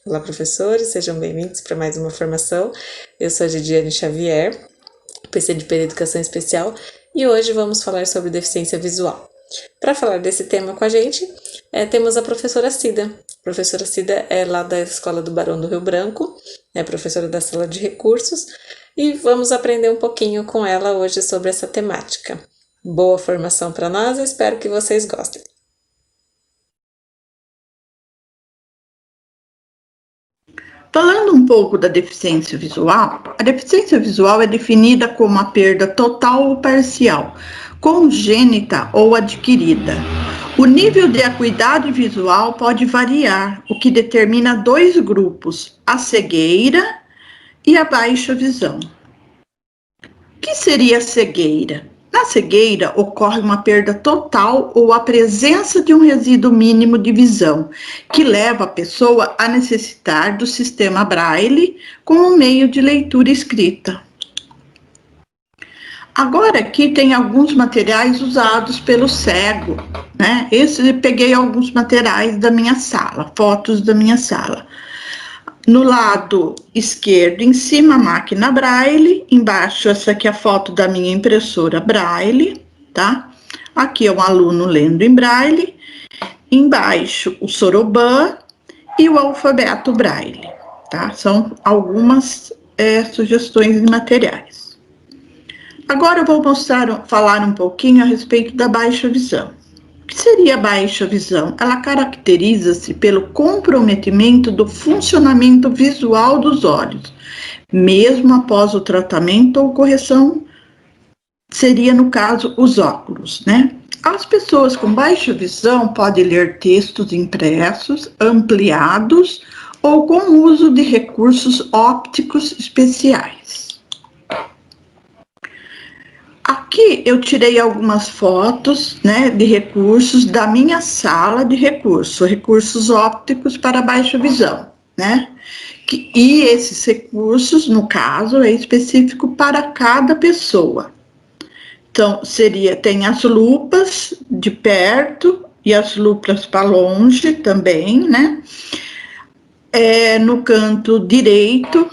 Olá, professores, sejam bem-vindos para mais uma formação. Eu sou a Gidiane Xavier, PC de Educação Especial, e hoje vamos falar sobre deficiência visual. Para falar desse tema com a gente, temos a professora Cida. A professora Cida é lá da Escola do Barão do Rio Branco, é professora da Sala de Recursos, e vamos aprender um pouquinho com ela hoje sobre essa temática. Boa formação para nós, eu espero que vocês gostem. Falando um pouco da deficiência visual, a deficiência visual é definida como a perda total ou parcial, congênita ou adquirida. O nível de acuidade visual pode variar, o que determina dois grupos, a cegueira e a baixa visão. O que seria a cegueira? Na cegueira, ocorre uma perda total ou a presença de um resíduo mínimo de visão, que leva a pessoa a necessitar do sistema Braille como meio de leitura escrita. Agora aqui tem alguns materiais usados pelo cego, né? Peguei alguns materiais da minha sala, fotos da minha sala. No lado esquerdo, em cima, a máquina Braille. Embaixo, essa aqui é a foto da minha impressora Braille, tá? Aqui é um aluno lendo em Braille. Embaixo, o soroban e o alfabeto Braille, tá? São algumas sugestões de materiais. Agora eu vou falar um pouquinho a respeito da baixa visão. O que seria a baixa visão? Ela caracteriza-se pelo comprometimento do funcionamento visual dos olhos, mesmo após o tratamento ou correção, seria, no caso, os óculos, né? As pessoas com baixa visão podem ler textos impressos, ampliados ou com o uso de recursos ópticos especiais. Aqui eu tirei algumas fotos, né, de recursos da minha sala de recursos ópticos para baixa visão, né? E esses recursos, no caso, é específico para cada pessoa. Então, tem as lupas de perto e as lupas para longe também, né? No canto direito,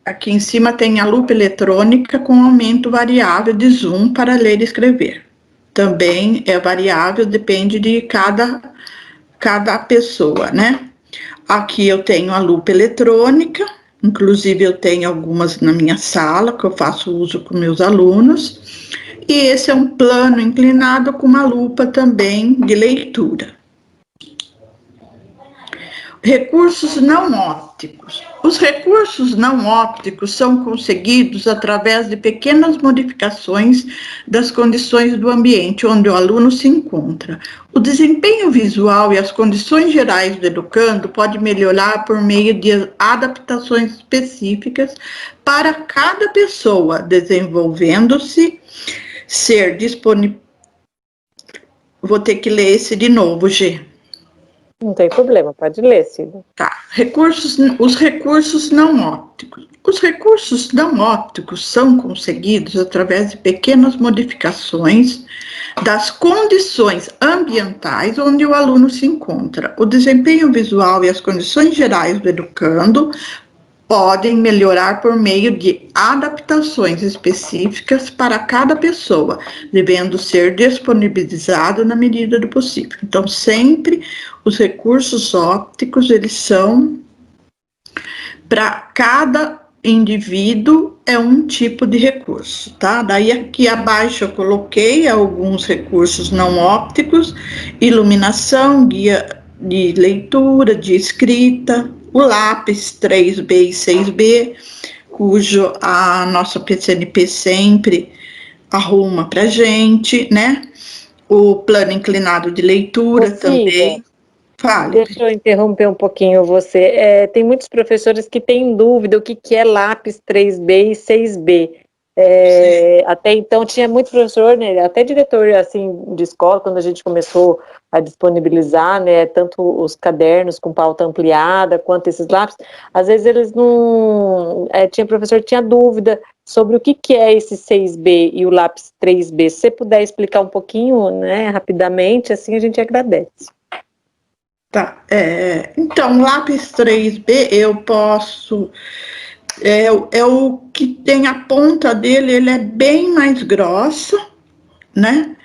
aqui em cima tem a lupa eletrônica com aumento variável de zoom para ler e escrever. Também é variável, depende de cada pessoa, né? Aqui eu tenho a lupa eletrônica, inclusive eu tenho algumas na minha sala, que eu faço uso com meus alunos. E esse é um plano inclinado com uma lupa também de leitura. Recursos não ópticos. Os recursos não ópticos são conseguidos através de pequenas modificações das condições do ambiente onde o aluno se encontra. O desempenho visual e as condições gerais do educando pode melhorar por meio de adaptações específicas para cada pessoa, desenvolvendo-se ser disponível. Vou ter que ler esse de novo, G. Não tem problema, pode ler, Cida. Tá. Os recursos não ópticos. Os recursos não ópticos são conseguidos através de pequenas modificações das condições ambientais onde o aluno se encontra. O desempenho visual e as condições gerais do educando podem melhorar por meio de adaptações específicas para cada pessoa, devendo ser disponibilizado na medida do possível. Então, sempre os recursos ópticos, eles são para cada indivíduo, é um tipo de recurso, tá? Daí aqui abaixo eu coloquei alguns recursos não ópticos, iluminação, guia de leitura, de escrita, o lápis 3B e 6B, cujo a nossa PCNP sempre arruma pra gente, né? O plano inclinado de leitura também. Fale. Deixa eu interromper um pouquinho você. Tem muitos professores que têm dúvida o que é lápis 3B e 6B. Até então tinha muito professor, né, até diretor assim, de escola, quando a gente começou a disponibilizar, né, tanto os cadernos com pauta ampliada, quanto esses lápis, às vezes eles não... tinha professor que tinha dúvida sobre o que é esse 6B e o lápis 3B. Se você puder explicar um pouquinho, né, rapidamente, assim a gente agradece. Tá. Então, lápis 3B eu posso. É o que tem a ponta dele, ele é bem mais grossa, né?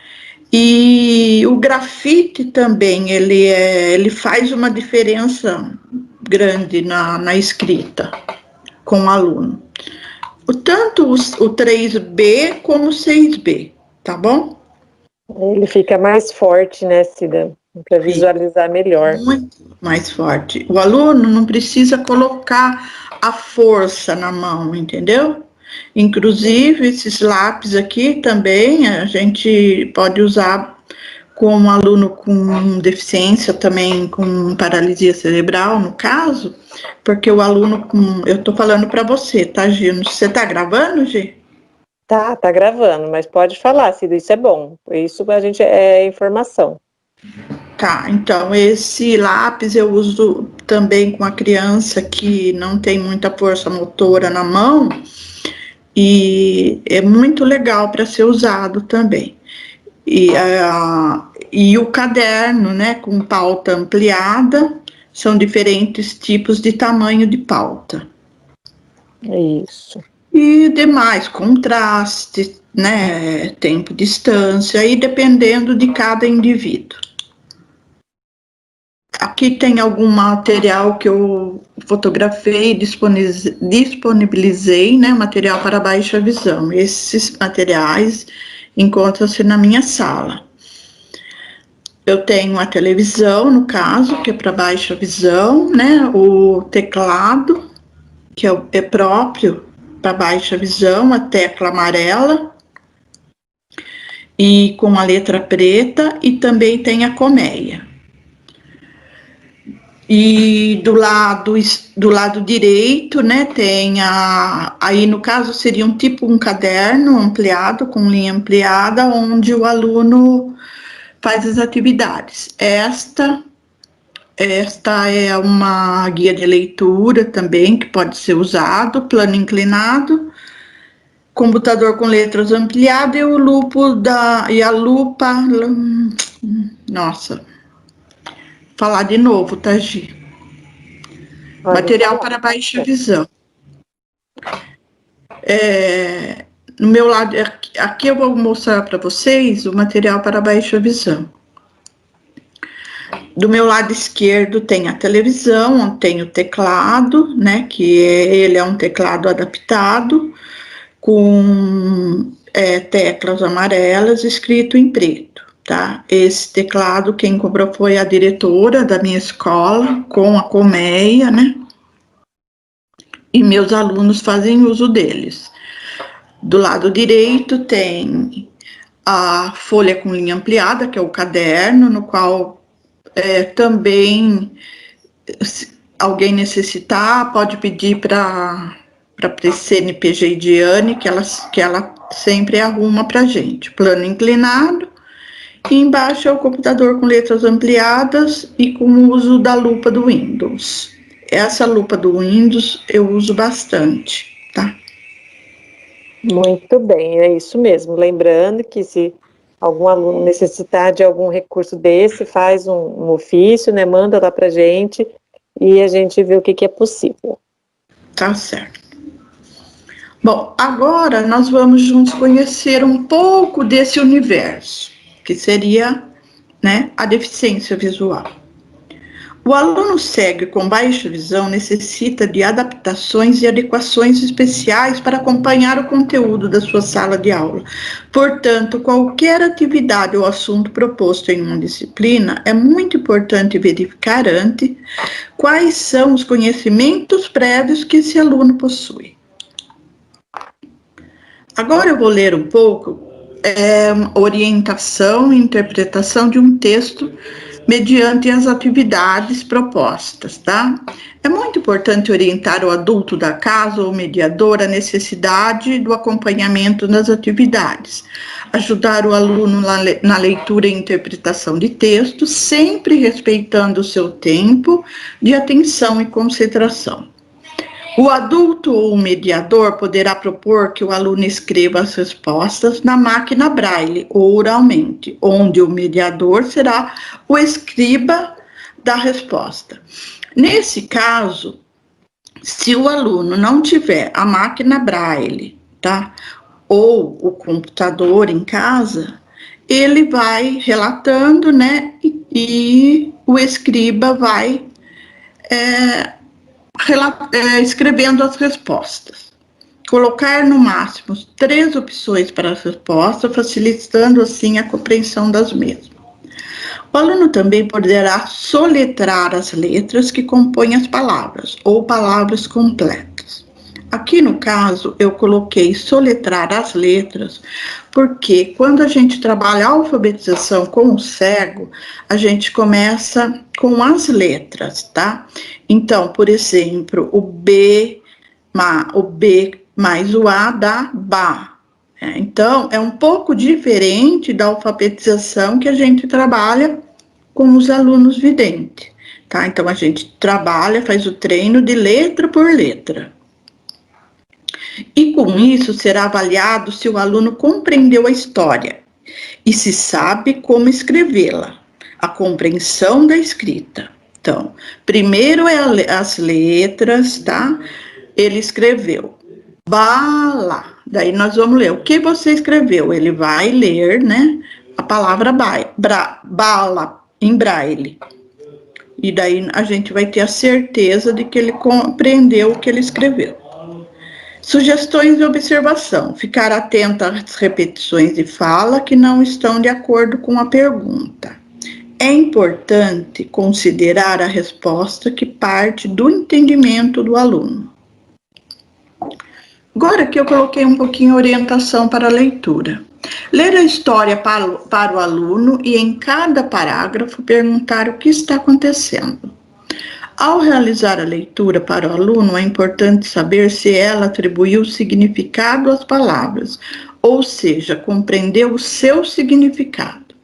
E o grafite também, ele faz uma diferença grande na escrita com o aluno. Tanto o 3B como o 6B, tá bom? Ele fica mais forte, né, Cida? Para visualizar melhor. Muito mais forte. O aluno não precisa colocar a força na mão, entendeu? Inclusive, esses lápis aqui também a gente pode usar com um aluno com deficiência, também com paralisia cerebral, no caso, porque o aluno com. Eu tô falando para você, tá, Gino? Você tá gravando, Gi? Tá gravando, mas pode falar, Cida, isso é bom. Isso a gente é informação. Tá, então esse lápis eu uso também com a criança que não tem muita força motora na mão e é muito legal para ser usado também. E o caderno, né, com pauta ampliada, são diferentes tipos de tamanho de pauta. Isso. E demais, contraste, né, tempo, distância, aí dependendo de cada indivíduo. Aqui tem algum material que eu fotografei e disponibilizei, né, material para baixa visão. Esses materiais encontram-se na minha sala. Eu tenho a televisão, no caso, que é para baixa visão, né, o teclado, que é próprio para baixa visão, a tecla amarela, e com a letra preta, e também tem a colmeia. E do lado direito, né, tem aí no caso seria um caderno ampliado, com linha ampliada, onde o aluno faz as atividades. Esta é uma guia de leitura também, que pode ser usado, plano inclinado, computador com letras ampliado e a lupa, nossa, falar de novo, tá, Gi? Material para baixa visão. No meu lado, aqui eu vou mostrar para vocês o material para baixa visão. Do meu lado esquerdo tem a televisão, tem o teclado, né, ele é um teclado adaptado, com teclas amarelas, escrito em preto. Tá? Esse teclado, quem comprou foi a diretora da minha escola, com a colmeia, né? E meus alunos fazem uso deles. Do lado direito tem a folha com linha ampliada, que é o caderno, no qual também, se alguém necessitar, pode pedir para a CNPG Idiane, que ela sempre arruma para gente. Plano inclinado. E embaixo é o computador com letras ampliadas e com o uso da lupa do Windows. Essa lupa do Windows eu uso bastante, tá? Muito bem, é isso mesmo. Lembrando que se algum aluno necessitar de algum recurso desse, faz um ofício, né? Manda lá pra gente e a gente vê o que é possível. Tá certo. Bom, agora nós vamos juntos conhecer um pouco desse universo, que seria, né, a deficiência visual. O aluno cego com baixa visão necessita de adaptações e adequações especiais para acompanhar o conteúdo da sua sala de aula. Portanto, qualquer atividade ou assunto proposto em uma disciplina, é muito importante verificar antes quais são os conhecimentos prévios que esse aluno possui. Agora eu vou ler um pouco orientação e interpretação de um texto mediante as atividades propostas, tá? É muito importante orientar o adulto da casa ou mediador a necessidade do acompanhamento nas atividades, ajudar o aluno na leitura e interpretação de texto, sempre respeitando o seu tempo de atenção e concentração. O adulto ou o mediador poderá propor que o aluno escreva as respostas na máquina Braille ou oralmente, onde o mediador será o escriba da resposta. Nesse caso, se o aluno não tiver a máquina Braille, tá? Ou o computador em casa, ele vai relatando, né? E o escriba vai escrevendo as respostas. Colocar no máximo 3 opções para a resposta, facilitando assim a compreensão das mesmas. O aluno também poderá soletrar as letras que compõem as palavras, ou palavras completas. Aqui no caso, eu coloquei soletrar as letras, porque quando a gente trabalha a alfabetização com o cego, a gente começa com as letras, tá? Então, por exemplo, o B mais o A dá BA. Então, é um pouco diferente da alfabetização que a gente trabalha com os alunos videntes, tá? Então, a gente trabalha, faz o treino de letra por letra. E com isso, será avaliado se o aluno compreendeu a história e se sabe como escrevê-la, a compreensão da escrita. Então, primeiro é as letras, tá? Ele escreveu bala. Daí nós vamos ler o que você escreveu. Ele vai ler, né, a palavra bala em braille. E daí a gente vai ter a certeza de que ele compreendeu o que ele escreveu. Sugestões de observação. Ficar atento às repetições de fala que não estão de acordo com a pergunta. É importante considerar a resposta que parte do entendimento do aluno. Agora que eu coloquei um pouquinho orientação para a leitura. Ler a história para o aluno e em cada parágrafo perguntar o que está acontecendo. Ao realizar a leitura para o aluno, é importante saber se ela atribuiu significado às palavras, ou seja, compreendeu o seu significado.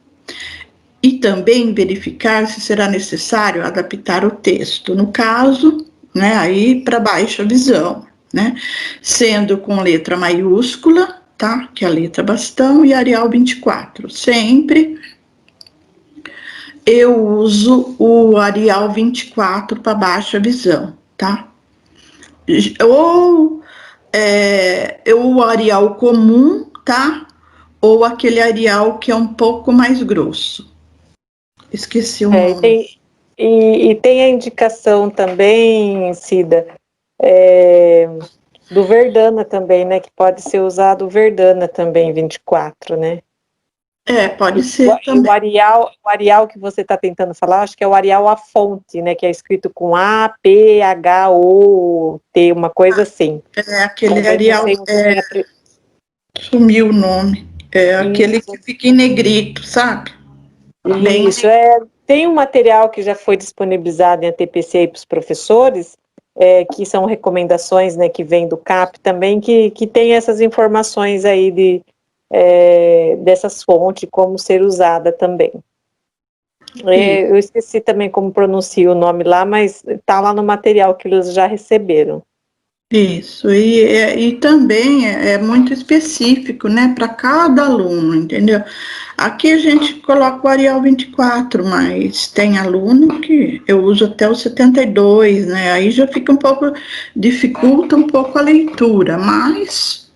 E também verificar se será necessário adaptar o texto, no caso, né, aí para baixa visão, né, sendo com letra maiúscula, tá, que é a letra bastão, e Arial 24. Sempre eu uso o Arial 24 para baixa visão, tá? Ou o Arial comum, tá? Ou aquele Arial que é um pouco mais grosso. Esqueci o nome. E tem a indicação também, Cida, do Verdana também, né? Que pode ser usado o Verdana também, 24, né? Pode ser também. O Arial que você está tentando falar, acho que é o Arial à fonte, né? Que é escrito com A, P, H, O, T, uma coisa assim. Aquele também Arial, sumiu o nome. Aquele que fica em negrito, sabe? Isso, tem um material que já foi disponibilizado em ATPC para os professores, que são recomendações, né, que vem do CAP também, que tem essas informações aí dessas fontes, como ser usada também. Eu esqueci também como pronuncia o nome lá, mas está lá no material que eles já receberam. Isso, e também é muito específico, né, para cada aluno, entendeu? Aqui a gente coloca o Arial 24, mas tem aluno que eu uso até o 72, né, aí já fica dificulta um pouco a leitura, mas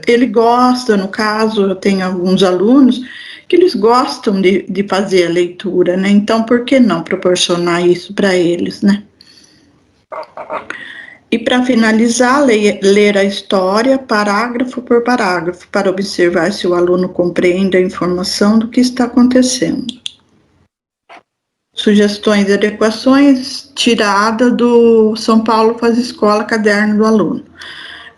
ele gosta, no caso, eu tenho alguns alunos que eles gostam de fazer a leitura, né, então por que não proporcionar isso para eles, né? E para finalizar, ler a história parágrafo por parágrafo, para observar se o aluno compreende a informação do que está acontecendo. Sugestões e adequações tirada do São Paulo Faz Escola, caderno do aluno.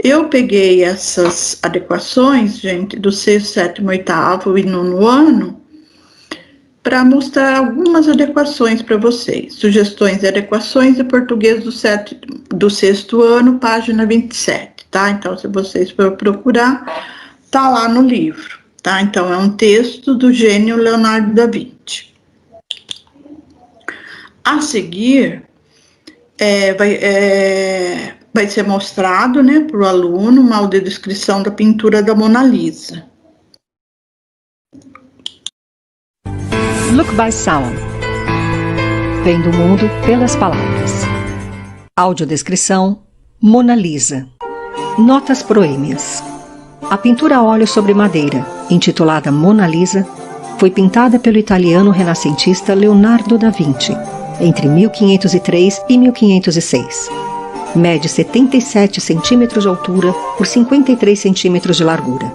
Eu peguei essas adequações, gente, do 6º, 7º, 8º e 9º ano, para mostrar algumas adequações para vocês. Sugestões e adequações de português do 6º ano, página 27, tá? Então, se vocês forem procurar, tá lá no livro, tá? Então, é um texto do gênio Leonardo da Vinci. A seguir, vai ser mostrado, né, para o aluno uma audiodescrição da pintura da Mona Lisa. Look by Salon. Vem do mundo pelas palavras. Audiodescrição: Mona Lisa. Notas proêmias. A pintura a óleo sobre madeira, intitulada Mona Lisa, foi pintada pelo italiano renascentista Leonardo da Vinci entre 1503 e 1506. Mede 77 centímetros de altura por 53 centímetros de largura.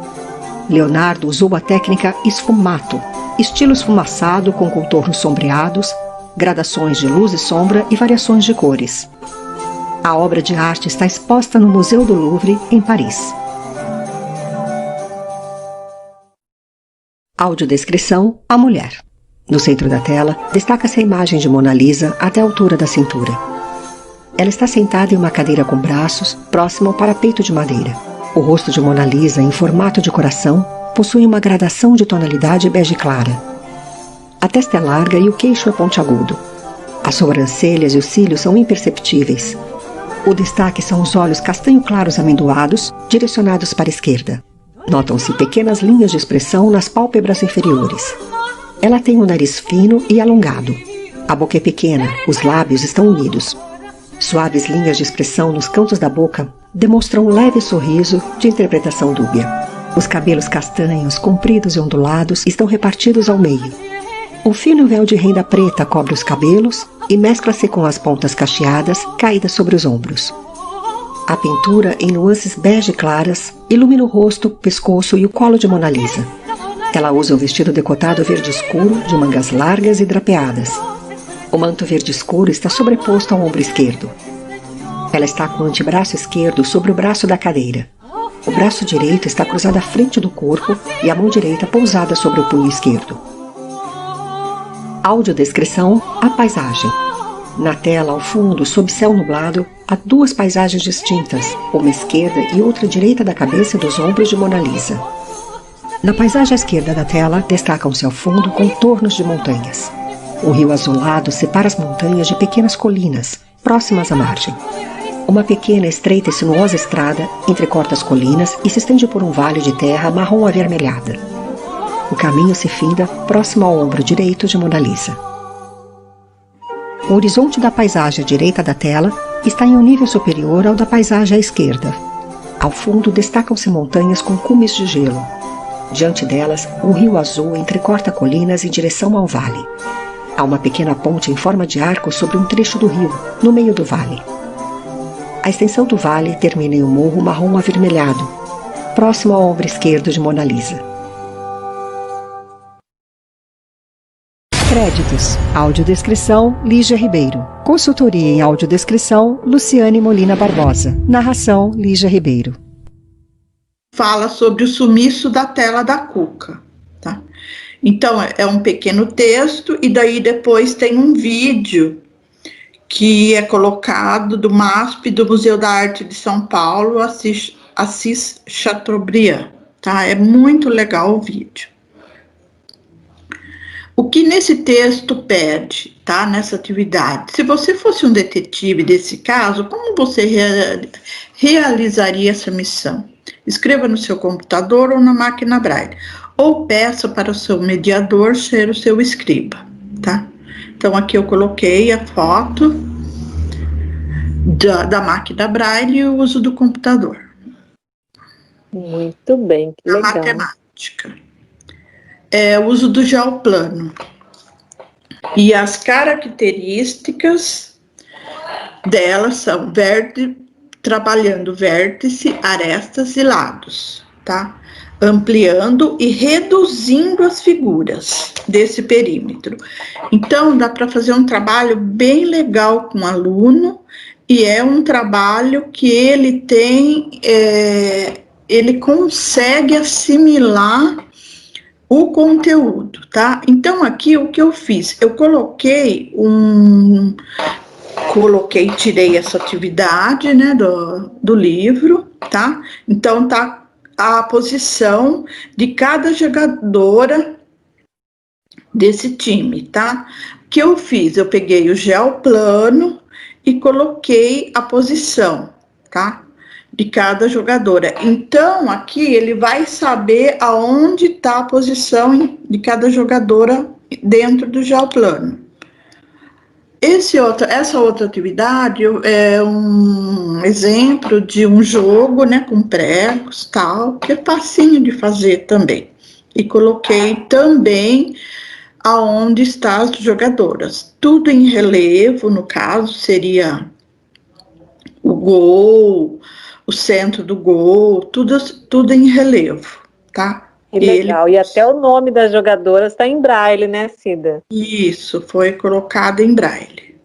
Leonardo usou a técnica esfumato, estilo esfumaçado com contornos sombreados, gradações de luz e sombra e variações de cores. A obra de arte está exposta no Museu do Louvre, em Paris. Audiodescrição: A mulher. No centro da tela, destaca-se a imagem de Mona Lisa até a altura da cintura. Ela está sentada em uma cadeira com braços, próximo ao parapeito de madeira. O rosto de Mona Lisa, em formato de coração, possui uma gradação de tonalidade bege clara. A testa é larga e o queixo é pontiagudo. As sobrancelhas e os cílios são imperceptíveis. O destaque são os olhos castanho claros amendoados, direcionados para a esquerda. Notam-se pequenas linhas de expressão nas pálpebras inferiores. Ela tem um nariz fino e alongado. A boca é pequena, os lábios estão unidos. Suaves linhas de expressão nos cantos da boca demonstram um leve sorriso de interpretação dúbia. Os cabelos castanhos, compridos e ondulados, estão repartidos ao meio. Um fino véu de renda preta cobre os cabelos e mescla-se com as pontas cacheadas caídas sobre os ombros. A pintura, em nuances bege claras, ilumina o rosto, pescoço e o colo de Mona Lisa. Ela usa um vestido decotado verde escuro, de mangas largas e drapeadas. O manto verde escuro está sobreposto ao ombro esquerdo. Ela está com o antebraço esquerdo sobre o braço da cadeira. O braço direito está cruzado à frente do corpo e a mão direita pousada sobre o punho esquerdo. Audiodescrição: A paisagem. Na tela, ao fundo, sob céu nublado, há duas paisagens distintas, uma esquerda e outra direita da cabeça e dos ombros de Mona Lisa. Na paisagem à esquerda da tela, destacam-se ao fundo contornos de montanhas. O rio azulado separa as montanhas de pequenas colinas, próximas à margem. Uma pequena, estreita e sinuosa estrada entrecorta as colinas e se estende por um vale de terra marrom avermelhada. O caminho se finda próximo ao ombro direito de Mona Lisa. O horizonte da paisagem à direita da tela está em um nível superior ao da paisagem à esquerda. Ao fundo destacam-se montanhas com cumes de gelo. Diante delas, um rio azul entrecorta colinas em direção ao vale. Há uma pequena ponte em forma de arco sobre um trecho do rio, no meio do vale. A extensão do vale termina em um morro marrom avermelhado, próximo ao ombro esquerdo de Mona Lisa. Créditos: Audiodescrição: Lígia Ribeiro. Consultoria em audiodescrição: Luciane Molina Barbosa. Narração: Lígia Ribeiro. Fala sobre o sumiço da tela da Cuca, tá? Então, é um pequeno texto e daí depois tem um vídeo que é colocado do MASP, do Museu da Arte de São Paulo, Assis Chateaubriand, tá? É muito legal o vídeo. O que nesse texto pede, tá? Nessa atividade? Se você fosse um detetive desse caso, como você realizaria essa missão? Escreva no seu computador ou na máquina Braille, ou peça para o seu mediador ser o seu escriba, tá? Então, aqui eu coloquei a foto da máquina Braille e o uso do computador. Muito bem, que legal. A matemática. O uso do geoplano. E as características delas são trabalhando vértice, arestas e lados, tá? Ampliando e reduzindo as figuras desse perímetro. Então, dá para fazer um trabalho bem legal com o aluno, e é um trabalho que ele tem, ele consegue assimilar o conteúdo, tá? Então, aqui o que eu fiz? Eu tirei essa atividade, né, do livro, tá? Então, tá a posição de cada jogadora desse time, tá? O que eu fiz? Eu peguei o geoplano e coloquei a posição, tá? De cada jogadora. Então, aqui ele vai saber aonde está a posição de cada jogadora dentro do geoplano. Essa outra atividade é um exemplo de um jogo, né, com pregos, tal, que é facinho de fazer também. E coloquei também aonde estão as jogadoras. Tudo em relevo, no caso, seria o gol, o centro do gol, tudo em relevo, tá? Que legal. E até o nome das jogadoras está em braille, né, Cida? Isso, foi colocado em braille.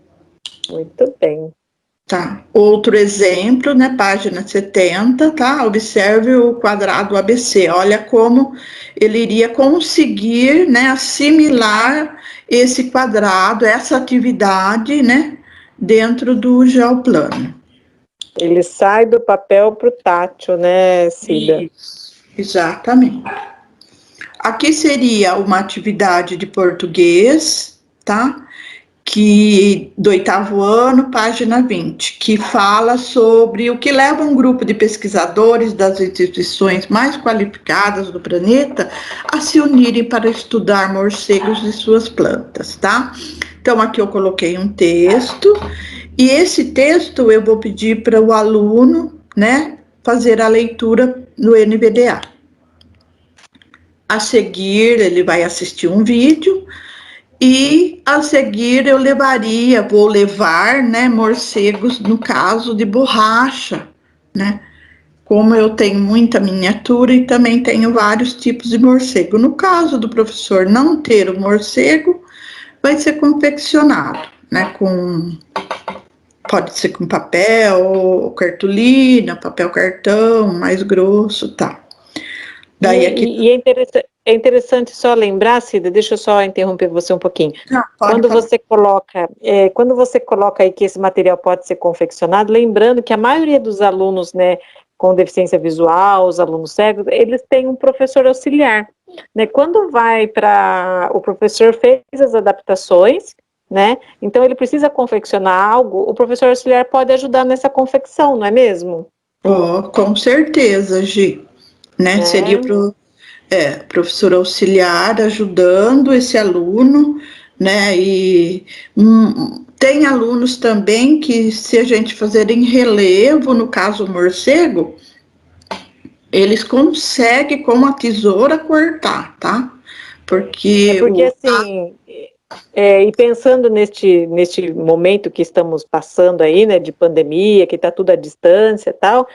Muito bem. Tá. Outro exemplo, né, página 70, tá? Observe o quadrado ABC. Olha como ele iria conseguir, né, assimilar esse quadrado, essa atividade, né, dentro do geoplano. Ele sai do papel para o tátil, né, Cida? Isso, exatamente. Aqui seria uma atividade de português, tá? Que do 8º ano, página 20, que fala sobre o que leva um grupo de pesquisadores das instituições mais qualificadas do planeta a se unirem para estudar morcegos e suas plantas, tá? Então, aqui eu coloquei um texto, e esse texto eu vou pedir para o aluno, né, fazer a leitura no NVDA. A seguir, ele vai assistir um vídeo, e a seguir eu vou levar, né, morcegos, no caso de borracha, né? Como eu tenho muita miniatura e também tenho vários tipos de morcego. No caso do professor não ter o morcego, vai ser confeccionado, né, pode ser com papel, cartolina, papel cartão, mais grosso, tá. Daí aqui... é interessante só lembrar, Cida, deixa eu só interromper você um pouquinho. Quando você coloca aí que esse material pode ser confeccionado, lembrando que a maioria dos alunos, né, com deficiência visual, os alunos cegos, eles têm um professor auxiliar, né? Quando vai para... O professor fez as adaptações, né? Então ele precisa confeccionar algo, o professor auxiliar pode ajudar nessa confecção, não é mesmo? Oh, com certeza, Gi. Né? Seria o professor auxiliar ajudando esse aluno, né? E tem alunos também que, se a gente fazer em relevo, no caso o morcego, eles conseguem com a tesoura cortar, tá? Porque assim, e pensando neste momento que estamos passando aí, né, de pandemia, que está tudo à distância e tal,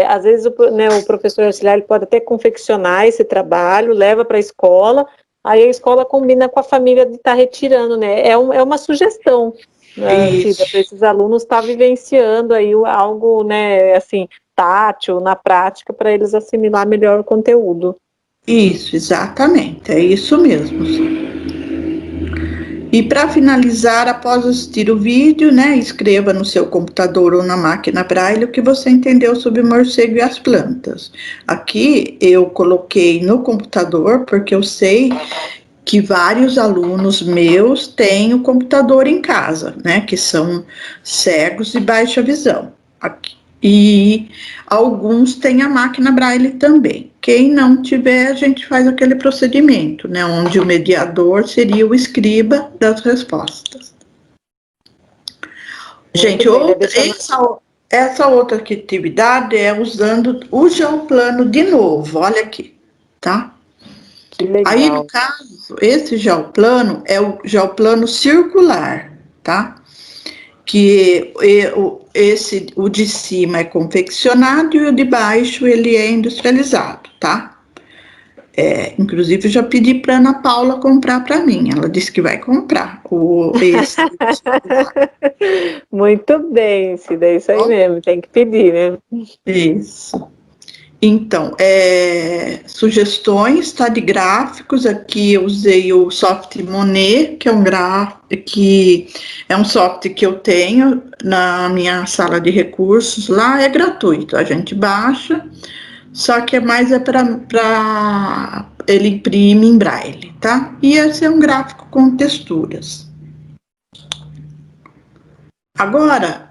às vezes o professor auxiliar ele pode até confeccionar esse trabalho, leva para a escola, aí a escola combina com a família de estar retirando, né? É uma sugestão, né, Cida, para esses alunos estar vivenciando aí algo, né, assim, tátil, na prática, para eles assimilar melhor o conteúdo. Isso, exatamente, é isso mesmo. E para finalizar, após assistir o vídeo, né, escreva no seu computador ou na máquina Braille o que você entendeu sobre o morcego e as plantas. Aqui eu coloquei no computador porque eu sei que vários alunos meus têm o computador em casa, né, que são cegos de baixa visão. Aqui. E alguns têm a máquina Braille também. Quem não tiver, a gente faz aquele procedimento, né, onde o mediador seria o escriba das respostas. Gente, essa outra atividade é usando o geoplano de novo, olha aqui, tá? Que legal. Aí, no caso, esse geoplano é o geoplano circular, tá? Que o de cima é confeccionado e o de baixo ele é industrializado, tá? Inclusive, eu já pedi para Ana Paula comprar para mim. Ela disse que vai comprar esse. Muito bem, Cida, é isso aí mesmo, tem que pedir, né? Isso. Então, sugestões, tá, de gráficos. Aqui eu usei o Soft Monet, que é um software que eu tenho na minha sala de recursos. Lá é gratuito, a gente baixa, só que para ele imprime em braille, tá? E esse é um gráfico com texturas. Agora,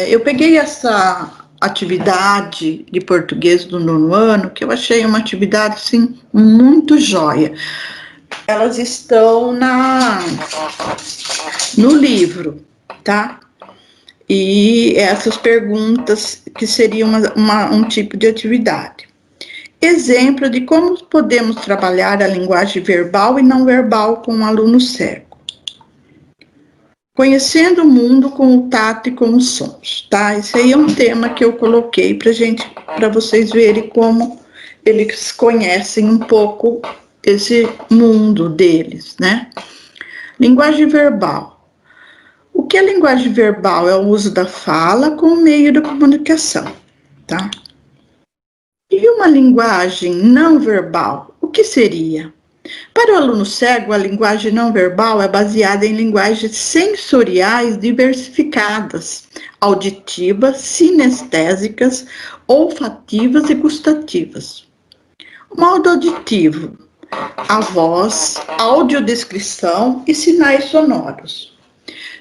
eu peguei essa atividade de português do 9º ano, que eu achei uma atividade, assim, muito joia. elas estão no livro, tá? E essas perguntas que seriam um tipo de atividade. Exemplo de como podemos trabalhar a linguagem verbal e não verbal com um aluno cego. Conhecendo o mundo com o tato e com os sons, tá? Esse aí é um tema que eu coloquei para vocês verem como eles conhecem um pouco esse mundo deles, né? Linguagem verbal. O que é linguagem verbal? É o uso da fala como meio de comunicação, tá? E uma linguagem não verbal, o que seria? Para o aluno cego, a linguagem não verbal é baseada em linguagens sensoriais diversificadas, auditivas, sinestésicas, olfativas e gustativas. O modo auditivo, a voz, audiodescrição e sinais sonoros.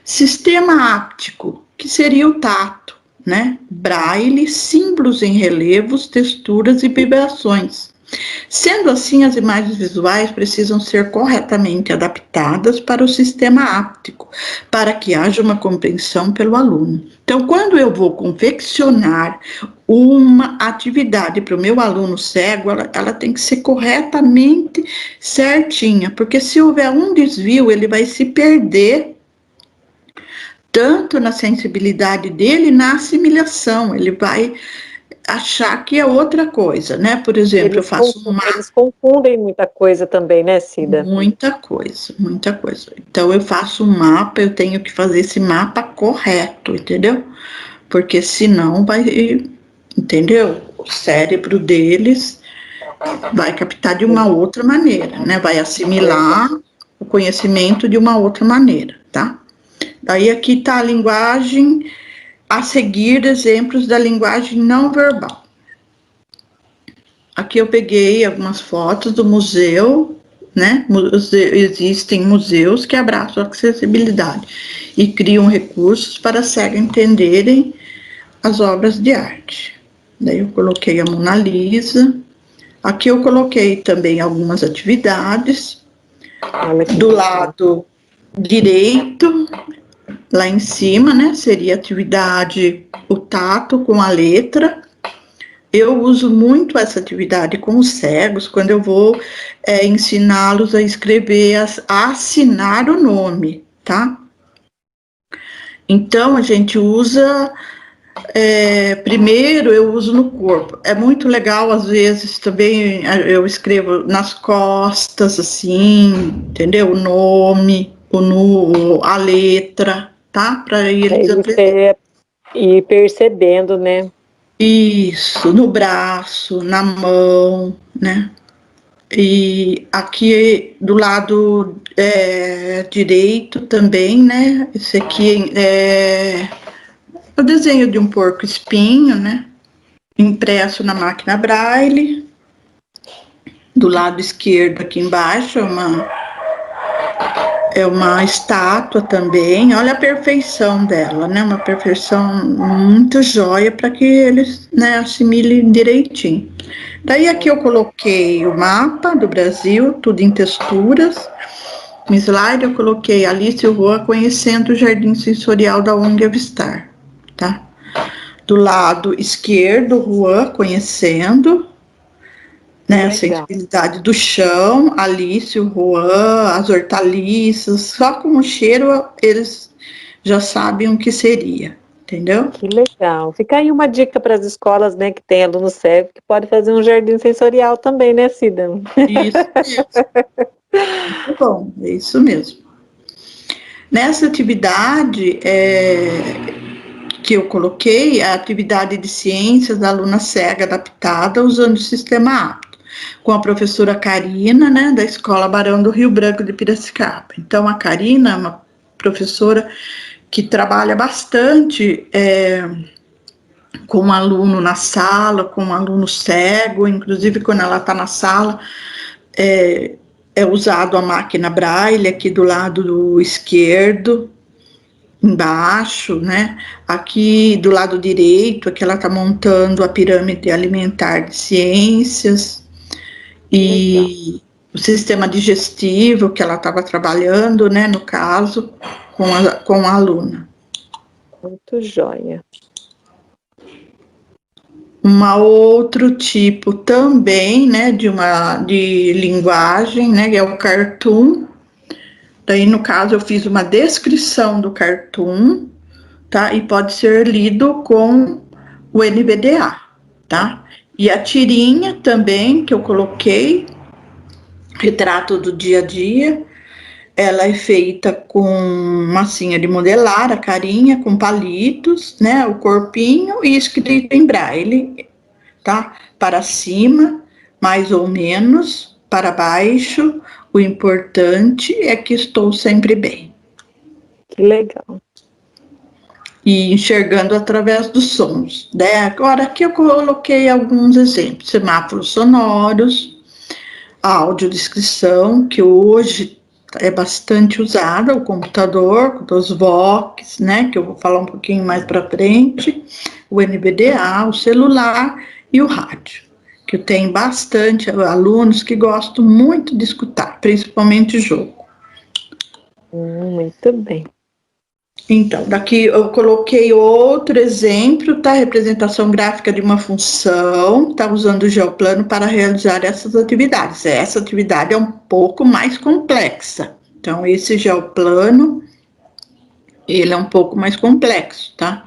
Sistema áptico, que seria o tato, né? Braille, símbolos em relevos, texturas e vibrações. Sendo assim, as imagens visuais precisam ser corretamente adaptadas para o sistema áptico, para que haja uma compreensão pelo aluno. Então, quando eu vou confeccionar uma atividade para o meu aluno cego, ela tem que ser corretamente certinha, porque se houver um desvio, ele vai se perder tanto na sensibilidade dele, na assimilação, ele vai achar que é outra coisa, né? Por exemplo, eu faço eles confundem muita coisa também, né, Cida? Muita coisa, muita coisa. Então, eu faço um mapa, eu tenho que fazer esse mapa correto, entendeu? Porque senão vai, entendeu? O cérebro deles vai captar de uma outra maneira, né? Vai assimilar o conhecimento de uma outra maneira, tá? Daí aqui está a linguagem, a seguir exemplos da linguagem não verbal. Aqui eu peguei algumas fotos do museu, né? Existem museus que abraçam a acessibilidade e criam recursos para cegos entenderem as obras de arte. Daí eu coloquei a Mona Lisa. Aqui eu coloquei também algumas atividades. Do lado direito, lá em cima, né, seria atividade o tato com a letra. Eu uso muito essa atividade com os cegos, quando eu vou ensiná-los a escrever, a assinar o nome, tá? Então, a gente usa, primeiro eu uso no corpo. É muito legal, às vezes, também eu escrevo nas costas, assim, entendeu? O nome, a letra, tá? Para eles aprenderem. E percebendo, né? Isso, no braço, na mão, né? E aqui do lado direito também, né? Esse aqui é o desenho de um porco-espinho, né? Impresso na máquina Braille. Do lado esquerdo, aqui embaixo, é uma estátua também. Olha a perfeição dela, né? Uma perfeição muito jóia para que eles, né, assimilem direitinho. Daí aqui eu coloquei o mapa do Brasil, tudo em texturas. No slide eu coloquei Alice Rua conhecendo o Jardim Sensorial da ONG Avistar, tá? Do lado esquerdo, Juan conhecendo, né, a sensibilidade do chão, Alice, o Juan, as hortaliças, só com o cheiro eles já sabem o que seria, entendeu? Que legal. Fica aí uma dica para as escolas, né, que tem aluno cego, que pode fazer um jardim sensorial também, né, Cida? Isso mesmo. Muito bom, é isso mesmo. Nessa atividade que eu coloquei, a atividade de ciências da aluna cega adaptada usando o sistema apto, com a professora Karina, né, da Escola Barão do Rio Branco de Piracicaba. Então, a Karina é uma professora que trabalha bastante com um aluno na sala, com um aluno cego, inclusive quando ela está na sala, é usado a máquina Braille aqui do lado esquerdo, embaixo, né? Aqui do lado direito, aqui ela está montando a pirâmide alimentar de ciências. E o sistema digestivo que ela estava trabalhando, né, no caso, com a aluna. Muito joia. Outro tipo também, né, de linguagem, né, que é o cartoon. Daí, no caso, eu fiz uma descrição do cartoon, tá? E pode ser lido com o NVDA, tá? E a tirinha também, que eu coloquei, retrato do dia a dia, ela é feita com massinha de modelar, a carinha, com palitos, né? O corpinho e escrito em braille, tá? Para cima, mais ou menos, para baixo. O importante é que estou sempre bem. Que legal. E enxergando através dos sons, né? Agora aqui eu coloquei alguns exemplos: semáforos sonoros, audiodescrição, que hoje é bastante usada, o computador, dos Vox, né? Que eu vou falar um pouquinho mais para frente, o NVDA, o celular e o rádio, que eu tenho bastante alunos que gostam muito de escutar, principalmente jogo. Muito bem. Então, daqui eu coloquei outro exemplo, tá? Representação gráfica de uma função, tá? Usando o geoplano para realizar essas atividades. Essa atividade é um pouco mais complexa. Então, esse geoplano, ele é um pouco mais complexo, tá?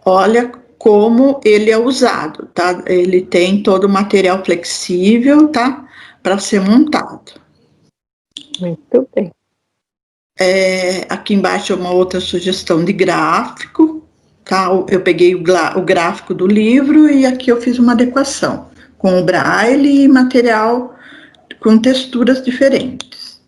Olha como ele é usado, tá? Ele tem todo o material flexível, tá? Para ser montado. Muito bem. Aqui embaixo é uma outra sugestão de gráfico, tá? Eu peguei o gráfico do livro e aqui eu fiz uma adequação com o braille e material com texturas diferentes.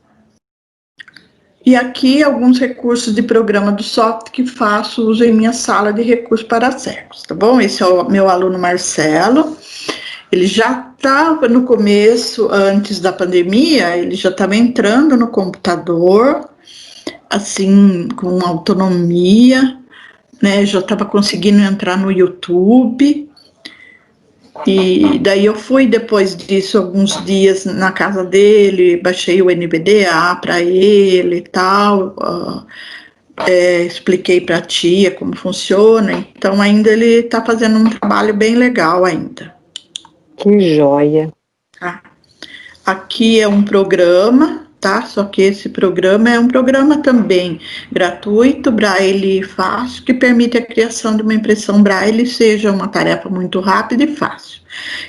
E aqui alguns recursos de programa do software que faço uso em minha sala de recursos para cegos, tá bom? Esse é o meu aluno Marcelo. Ele já estava no começo, antes da pandemia, ele já estava entrando no computador, assim, com autonomia, né? Já estava conseguindo entrar no YouTube. E daí eu fui, depois disso, alguns dias na casa dele, baixei o NVDA para ele e tal, expliquei para a tia como funciona. Então, ainda ele está fazendo um trabalho bem legal ainda. Que joia. Tá? Aqui é um programa, tá? Só que esse programa é um programa também gratuito, Braille fácil, que permite a criação de uma impressão Braille, seja uma tarefa muito rápida e fácil,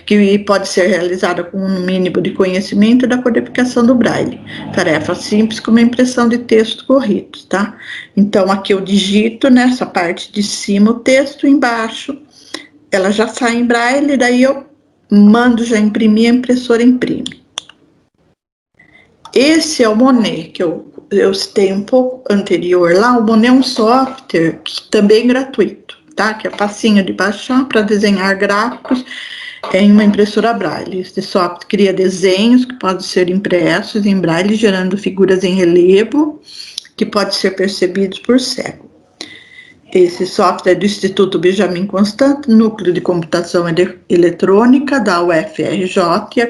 que pode ser realizada com um mínimo de conhecimento da codificação do Braille. Tarefa simples como a impressão de textos corridos, tá? Então, aqui eu digito nessa parte de cima o texto, embaixo ela já sai em Braille, daí eu mando já imprimir, a impressora imprime. Esse é o Monet, que eu citei um pouco anterior lá. O Monet é um software também gratuito, tá? Que é facinho de baixar para desenhar gráficos em uma impressora Braille. Esse software cria desenhos que podem ser impressos em Braille, gerando figuras em relevo, que podem ser percebidos por cego. Esse software é do Instituto Benjamin Constant, Núcleo de Computação Eletrônica da UFRJ, e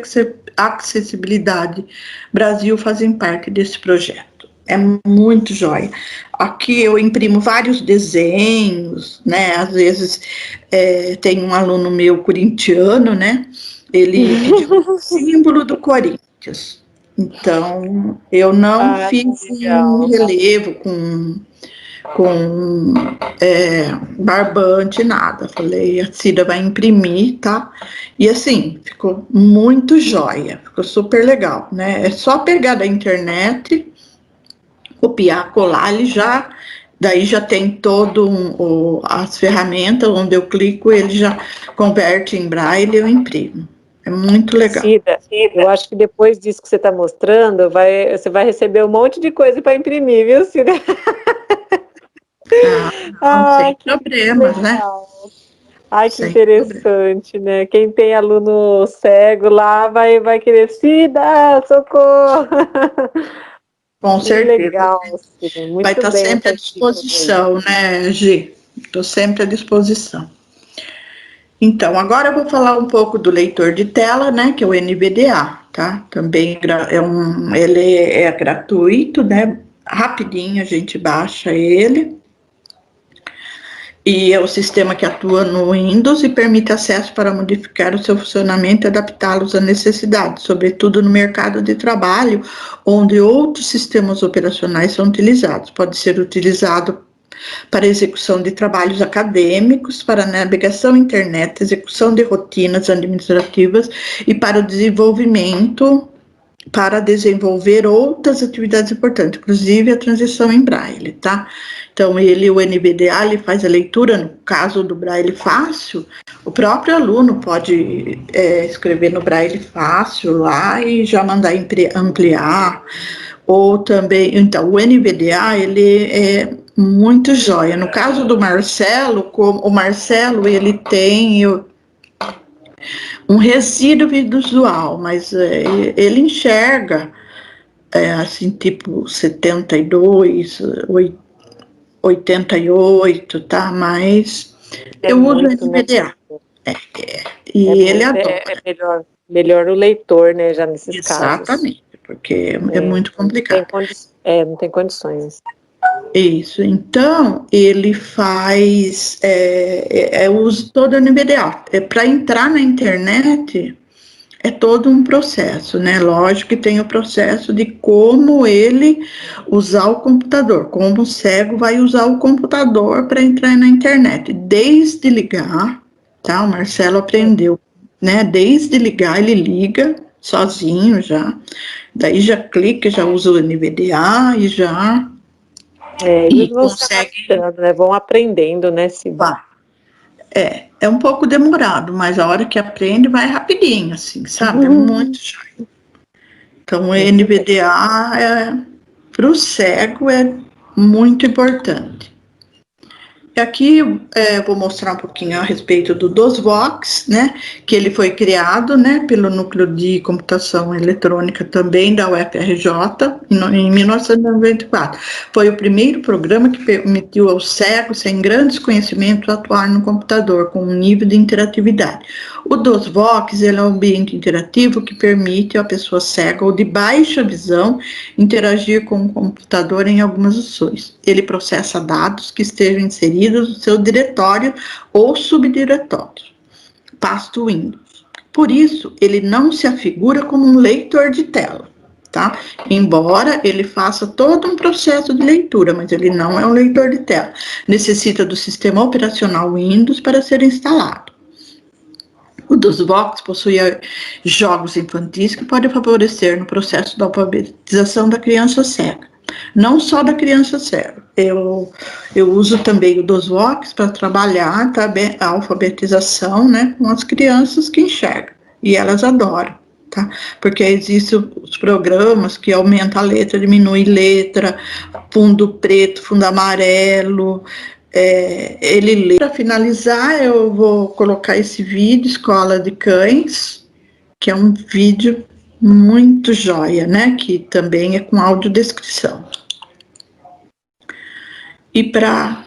Acessibilidade Brasil fazem parte desse projeto. É muito joia. Aqui eu imprimo vários desenhos, né? Às vezes tem um aluno meu corintiano, né? Ele pediu o símbolo do Corinthians. Então, eu não fiz um relevo com barbante, nada. Falei, a Cida vai imprimir, tá? E assim, ficou muito joia, ficou super legal, né? É só pegar da internet, copiar, colar, daí já tem todo as ferramentas, onde eu clico, ele já converte em braille e eu imprimo. É muito legal. Cida, eu acho que depois disso que você está mostrando, você vai receber um monte de coisa para imprimir, viu, Cida? Sem problemas, né? Ai, que Sem interessante, problema. Né? Quem tem aluno cego lá vai querer, Cida, socorro! Com certeza. Legal, Cida. Muito vai estar bem, sempre à disposição, né, Gi? Estou sempre à disposição. Então, agora eu vou falar um pouco do leitor de tela, né, que é o NVDA, tá? Também ele é gratuito, né? Rapidinho a gente baixa ele. E é o sistema que atua no Windows e permite acesso para modificar o seu funcionamento e adaptá-los às necessidades, sobretudo no mercado de trabalho, onde outros sistemas operacionais são utilizados. Pode ser utilizado para execução de trabalhos acadêmicos, para navegação à internet, execução de rotinas administrativas e para o desenvolvimento, para desenvolver outras atividades importantes, inclusive a transição em Braille, tá? Então, o NVDA, ele faz a leitura, no caso do Braille Fácil, o próprio aluno pode escrever no Braille Fácil lá e já mandar ampliar, ou também, então, o NVDA, ele é muito joia. No caso do Marcelo, o Marcelo, ele tem um resíduo visual, mas ele enxerga, assim, tipo 72, 88, tá? Mas eu uso o NVDA. E ele adora. Melhor o leitor, né, já nesses casos. Exatamente, porque é muito complicado. Não tem condições. Isso, então ele faz, uso todo o NVDA. Para entrar na internet é todo um processo, né? Lógico que tem o processo de como ele usar o computador, como o cego vai usar o computador para entrar na internet, desde ligar, tá? O Marcelo aprendeu, né? Desde ligar, ele liga sozinho já, daí já clica, já usa o NVDA e já... e consegue, né? Vão aprendendo, né, Ciba? É um pouco demorado, mas a hora que aprende vai rapidinho, assim, sabe? É muito chato. Então, o NVDA para o cego é muito importante. E aqui vou mostrar um pouquinho a respeito do DOSVox, né, que ele foi criado, né, pelo Núcleo de Computação Eletrônica também da UFRJ, em 1994. Foi o primeiro programa que permitiu aos cegos sem grandes conhecimentos atuar no computador com um nível de interatividade. O DOSVox ele é um ambiente interativo que permite à pessoa cega ou de baixa visão interagir com o computador em algumas ações. Ele processa dados que estejam inseridos no seu diretório ou subdiretório, pasto Windows. Por isso, ele não se afigura como um leitor de tela, tá? Embora ele faça todo um processo de leitura, mas ele não é um leitor de tela. Necessita do sistema operacional Windows para ser instalado. O DOSVox possui jogos infantis que podem favorecer no processo da alfabetização da criança cega. Não só da criança cega. Eu uso também o DOSVox para trabalhar também a alfabetização, né, com as crianças que enxergam. E elas adoram, tá? Porque existem os programas que aumentam a letra, diminui letra, fundo preto, fundo amarelo. Ele lê. Para finalizar, eu vou colocar esse vídeo, Escola de Cães, que é um vídeo muito joia, né? Que também é com audiodescrição. E para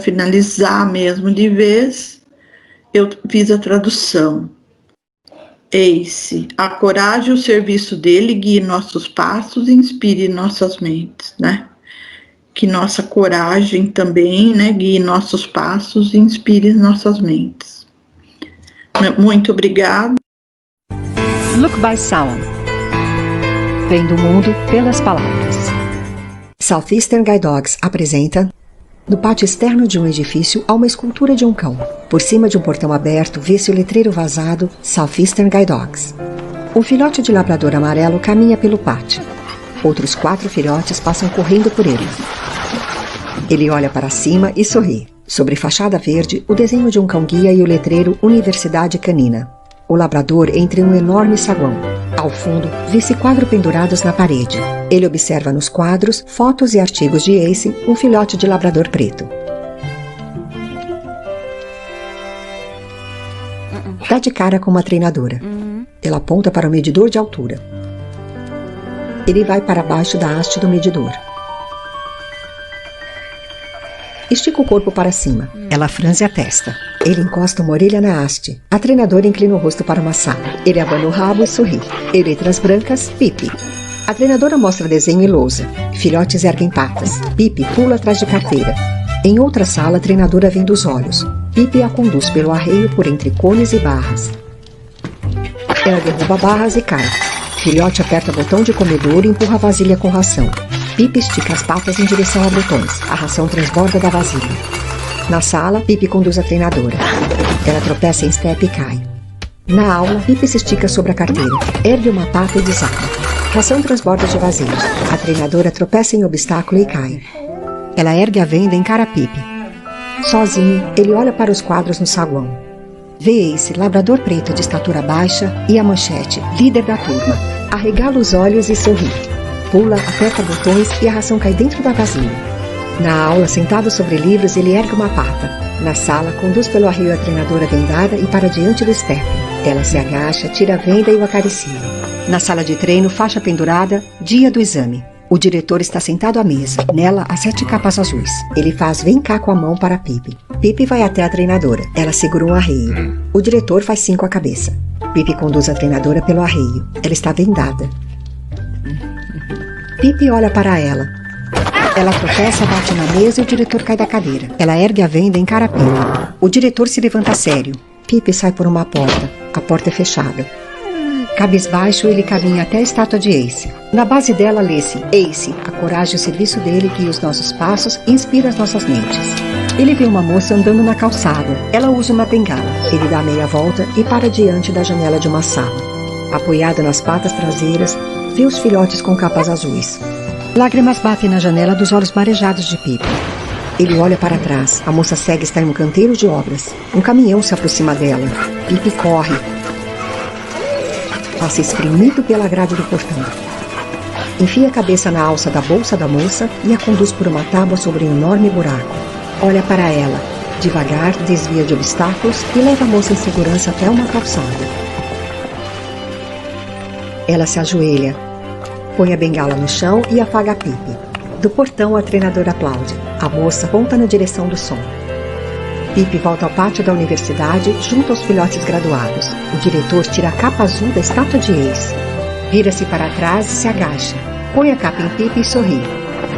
finalizar mesmo de vez, eu fiz a tradução. Ace, a coragem e o serviço dele guie nossos passos e inspire nossas mentes, né? Que nossa coragem também, né, guie nossos passos e inspire nossas mentes. Muito obrigada. Look by Sound. Vendo o mundo pelas palavras. Southeastern Guide Dogs apresenta: no pátio externo de um edifício há uma escultura de um cão. Por cima de um portão aberto vê-se o letreiro vazado Southeastern Guide Dogs. Um filhote de labrador amarelo caminha pelo pátio. Outros 4 filhotes passam correndo por ele. Ele olha para cima e sorri. Sobre fachada verde, o desenho de um cão-guia e o letreiro Universidade Canina. O labrador entra em um enorme saguão. Ao fundo, vê-se quadros pendurados na parede. Ele observa nos quadros fotos e artigos de Ace, um filhote de labrador preto. Dá de cara com uma treinadora. Ela aponta para o medidor de altura. Ele vai para baixo da haste do medidor. Estica o corpo para cima. Ela franze a testa. Ele encosta uma orelha na haste. A treinadora inclina o rosto para uma sala. Ele abana o rabo e sorri. Em letras brancas, Pipi. A treinadora mostra desenho e lousa. Filhotes erguem patas. Pipi pula atrás de carteira. Em outra sala, a treinadora vende os olhos. Pipi a conduz pelo arreio por entre cones e barras. Ela derruba barras e cai. Filhote aperta botão de comedouro e empurra a vasilha com ração. Pipi estica as patas em direção a botões. A ração transborda da vasilha. Na sala, Pipi conduz a treinadora. Ela tropeça em step e cai. Na aula, Pipi se estica sobre a carteira. Ergue uma pata e desaba. Ração transborda de vasilhas. A treinadora tropeça em obstáculo e cai. Ela ergue a venda e encara Pipi. Sozinho, ele olha para os quadros no saguão. Vê Ace, labrador preto de estatura baixa, e a Manchete, líder da turma. Arregala os olhos e sorri. Pula, aperta botões e a ração cai dentro da vasilha. Na aula, sentado sobre livros, ele ergue uma pata. Na sala, conduz pelo arreio a treinadora vendada e para diante do step. Ela se agacha, tira a venda e o acaricia. Na sala de treino, faixa pendurada, dia do exame. O diretor está sentado à mesa. Nela, há 7 capas azuis. Ele faz vem cá com a mão para Pipi. Pipi vai até a treinadora. Ela segura um arreio. O diretor faz 5 à cabeça. Pipi conduz a treinadora pelo arreio. Ela está vendada. Pipi olha para ela. Ela tropeça, bate na mesa e o diretor cai da cadeira. Ela ergue a venda e encara Pipi. O diretor se levanta sério. Pipi sai por uma porta. A porta é fechada. Cabisbaixo, ele caminha até a estátua de Ace. Na base dela lê-se: Ace, a coragem e o serviço dele guia os nossos passos e inspira as nossas mentes. Ele vê uma moça andando na calçada. Ela usa uma bengala. Ele dá meia volta e para diante da janela de uma sala. Apoiada nas patas traseiras, vê os filhotes com capas azuis. Lágrimas batem na janela dos olhos marejados de Pipi. Ele olha para trás. A moça cega está em um canteiro de obras. Um caminhão se aproxima dela. Pipi corre. Passa espremido pela grade do portão. Enfia a cabeça na alça da bolsa da moça e a conduz por uma tábua sobre um enorme buraco. Olha para ela. Devagar, desvia de obstáculos e leva a moça em segurança até uma calçada. Ela se ajoelha. Põe a bengala no chão e apaga a Pipi. Do portão, a treinadora aplaude. A moça aponta na direção do som. Pipi volta ao pátio da universidade, junto aos filhotes graduados. O diretor tira a capa azul da estátua de Ace. Vira-se para trás e se agacha. Põe a capa em Pipi e sorri.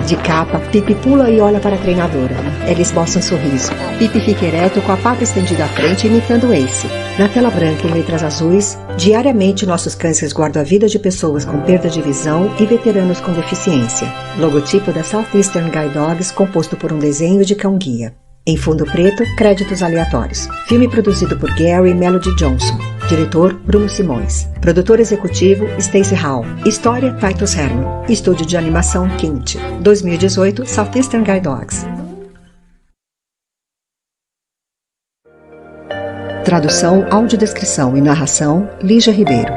De capa, Pipi pula e olha para a treinadora. Ela esboça um sorriso. Pipi fica ereto com a pata estendida à frente, imitando Ace. Na tela branca, em letras azuis, diariamente nossos cães resguardam a vida de pessoas com perda de visão e veteranos com deficiência. Logotipo da Southeastern Guide Dogs, composto por um desenho de cão-guia. Em fundo preto, créditos aleatórios. Filme produzido por Gary e Melody Johnson. Diretor, Bruno Simões. Produtor executivo, Stacey Hall. História, Titus Herman. Estúdio de animação, Quint. 2018, Southeastern Guide Dogs. Tradução, audiodescrição e narração, Lígia Ribeiro.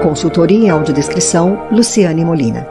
Consultoria em audiodescrição, Luciane Molina.